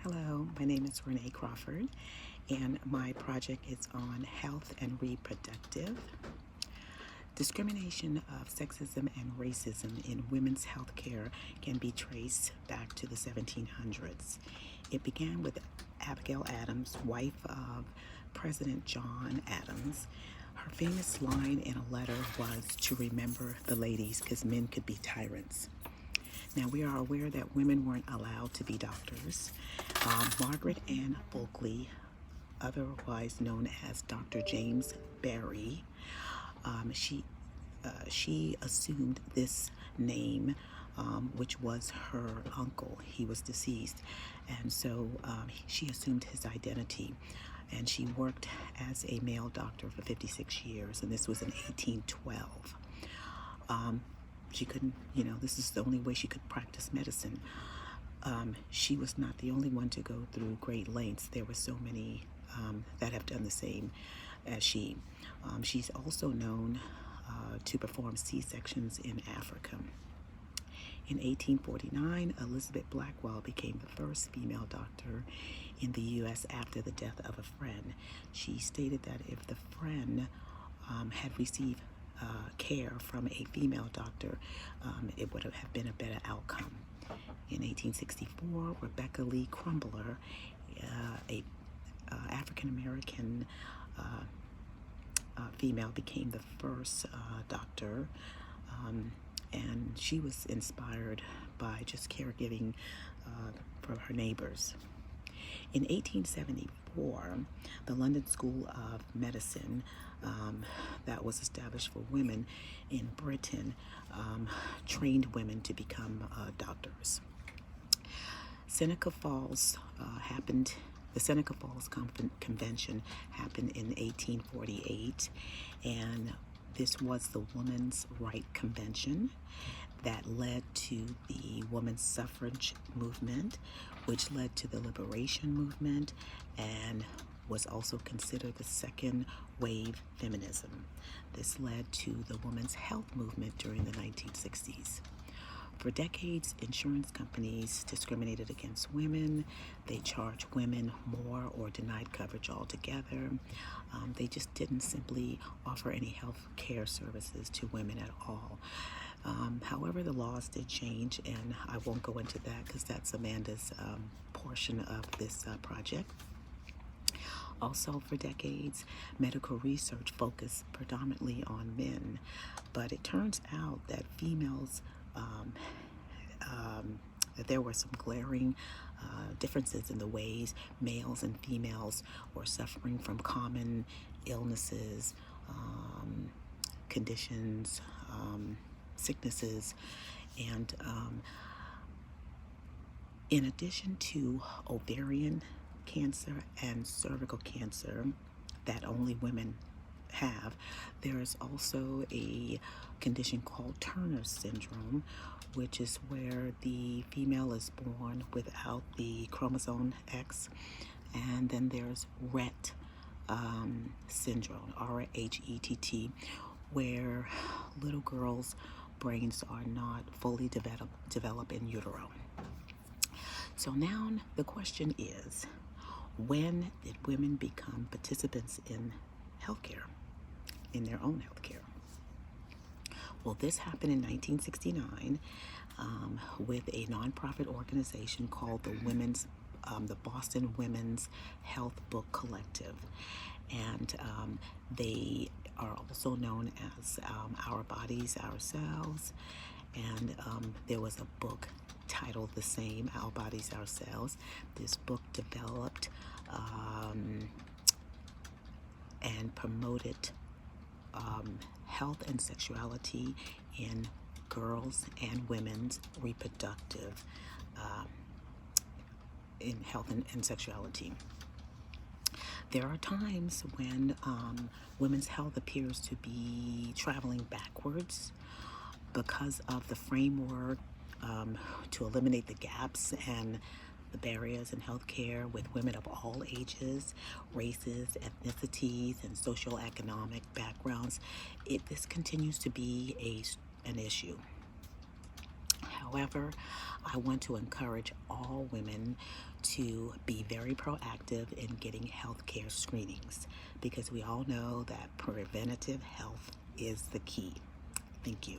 Hello, my name is Renee Crawford, and my project is on health and reproductive. Discrimination of sexism and racism in women's health care can be traced back to the 1700s. It began with Abigail Adams, wife of President John Adams. Her famous line in a letter was to remember the ladies because men could be tyrants. Now, we are aware that women weren't allowed to be doctors. Margaret Ann Bulkley, otherwise known as Dr. James Barry, she assumed this name, which was her uncle. He was deceased, and so she assumed his identity. And she worked as a male doctor for 56 years, and this was in 1812. She couldn't, this is the only way she could practice medicine. She was not the only one to go through great lengths. There were so many that have done the same as she. She's also known to perform C-sections in Africa. In 1849, Elizabeth Blackwell became the first female doctor in the U.S. after the death of a friend. She stated that if the friend had received care from a female doctor, it would have been a better outcome. In 1864, Rebecca Lee Crumbler, a African-American female, became the first doctor, and she was inspired by just caregiving for her neighbors. In 1874, the London School of Medicine that was established for women in Britain trained women to become doctors. Seneca Falls happened. The Seneca Falls Convention happened in 1848, and this was the Women's Right Convention that led to the women's suffrage movement, which led to the liberation movement and was also considered the second wave feminism. This led to the women's health movement during the 1960s. For decades, insurance companies discriminated against women. They charged women more or denied coverage altogether. They just didn't simply offer any health care services to women at all. However, the laws did change, and I won't go into that because that's Amanda's portion of this project. Also, for decades, medical research focused predominantly on men, but it turns out that females, that there were some glaring differences in the ways males and females were suffering from common illnesses, conditions, sicknesses, and in addition to ovarian cancer and cervical cancer that only women have, there is also a condition called Turner syndrome, which is where the female is born without the chromosome X. And then there's Rett syndrome, R-H-E-T-T, where little girls' brains are not fully developed in utero. So now the question is, when did women become participants in healthcare, in their own healthcare? Well, this happened in 1969 with a nonprofit organization called the Boston Women's Health Book Collective, and they are also known as Our Bodies, Ourselves, and there was a book titled the same, Our Bodies, Ourselves. This book developed and promoted health and sexuality in girls and women's reproductive in health and sexuality. There are times when women's health appears to be traveling backwards because of the framework to eliminate the gaps and the barriers in healthcare with women of all ages, races, ethnicities, and socioeconomic backgrounds. This continues to be an issue. However, I want to encourage all women to be very proactive in getting health care screenings, because we all know that preventative health is the key. Thank you.